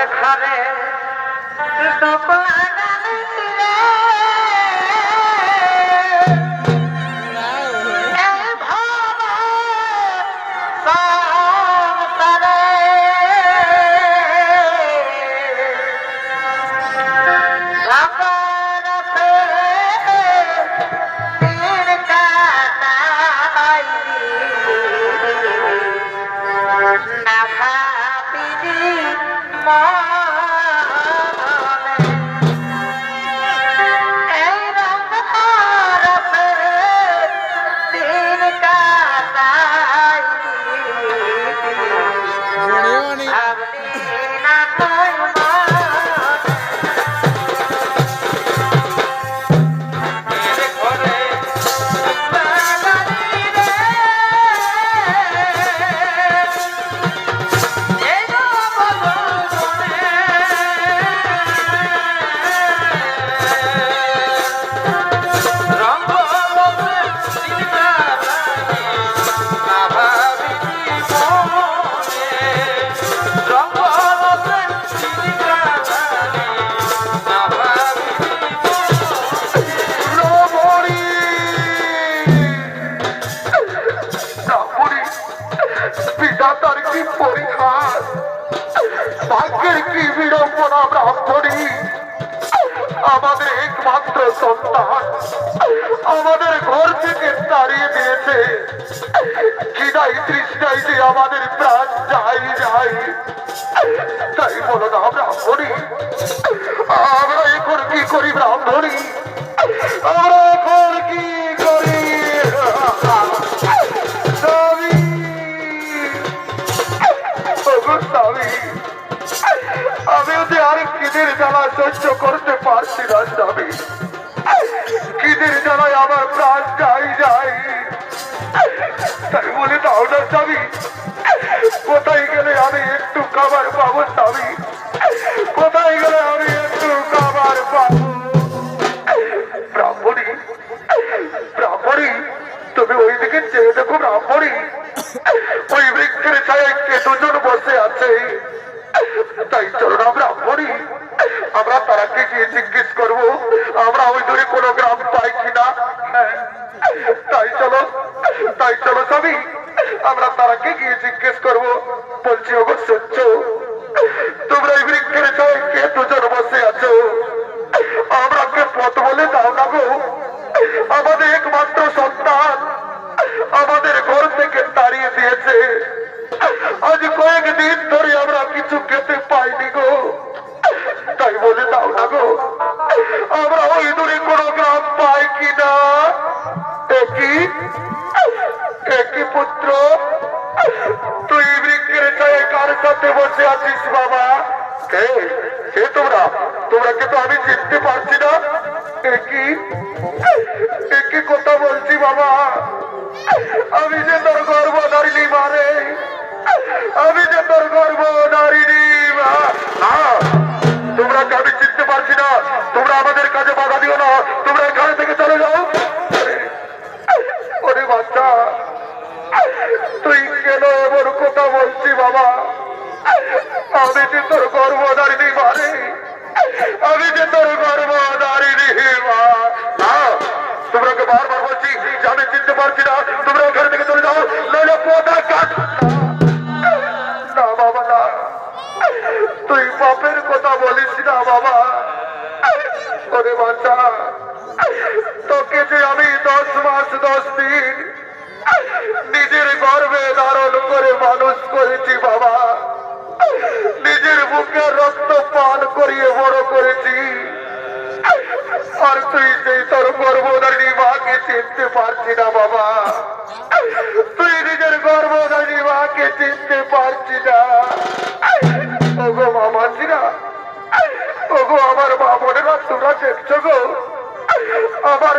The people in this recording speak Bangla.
ঘরে ভাগ্যের কি বিড়ম্বনা ব্রাহ্মণী আমাদের একমাত্র সন্তান আমাদের ঘর থেকে তাড়িয়ে দিয়েছে খিদাই তৃষ্ণাই যে আমাদের প্রাণ যাই যাই তাই বলো না ব্রাহ্মণী আমরা এখন কি করি ব্রাহ্মণী আমরা এখন কি করি আমি ওদের আরেক খিদের জ্বালা সহ্য করতে পারছি না স্বামী খিদের জ্বালায় আমার প্রাণ যাই যাই তাই বলে দাও না স্বামী কোথায় গেলে আমি একটু খাবার পাবো স্বামী কোথায় গেলে আমি একটু খাবার পাবো ব্রাহ্মণী ব্রাহ্মণী তুমি ওই দিকে চেয়ে দেখো ব্রাহ্মণী ওই বৃক্ষের ছায় কে দুজন বসে আছে তাই চলো না ব্রাহ্মণী আমরা তারাকে গিয়ে জিজ্ঞেস করবো আমরা ওই দূরে কোনো গ্রাম পাই কিনা তাই চলো স্বামী আমরা তারাকে গিয়ে জিজ্ঞেস করবো বলছি ওগো সহ্য তোমরা এই বৃক্ষের ছায় কে দুজন বসে আছো আমরাকে পথ বলে দাও না গো আমাদের একমাত্র সন্তান আমাদের ঘর থেকে তাড়িয়ে দিয়েছে আজ কয়েকদিন ধরে আমরা কিছু খেতে পাইনি গো তাই বলে দাও না গো আমরা ওই দূরে কোনো গ্রাম পাই কিনা একই পুত্র তুই বৃক্ষের ছায় কার সাথে বসে আছিস বাবা কে তোমরা কিন্তু আমি চিনতে পারছি না একই কথা বলছি বাবা আমি যে তোর গর্ভধারিণী মারে আমি যে তোর গর্ভধারিণী তোমরা আমি চিনতে পারছি না তোমরা আমাদের কাজে বাধা দিও না তোমরা এখানে থেকে চলে যাও ওরে বাচ্চা তুই কেন এমন কথা বলছি বাবা আমি যে তোর গর্ভধারিণী মারে আমি যে তোর গর্ভধারিণী মা তোমরাকে বারবার বলছি যে আমি চিনতে পারছি না তোমরা এখানে থেকে চলে যাও নইলে পোতা কাট না বাবা না তুই বাপের কথা বলিস না বাবা ওরে বাচ্চা তোকে যে আমি 10 মাস 10 দিন নিজের গর্ভে ধারণ করে মানুষ করেছি বাবা নিজের বুকে রক্ত পান করিয়ে বড় করেছি আর তুই সেই তোর গর্ভধারিণী মাকে চিনতে পারছি না বাবা তুই নিজের গর্ভধারিণী মাকে চিনতে পারছি না ওগো মামাজিরা ওগো আমার মা বোনেরা তোমরা দেখছো গো আমার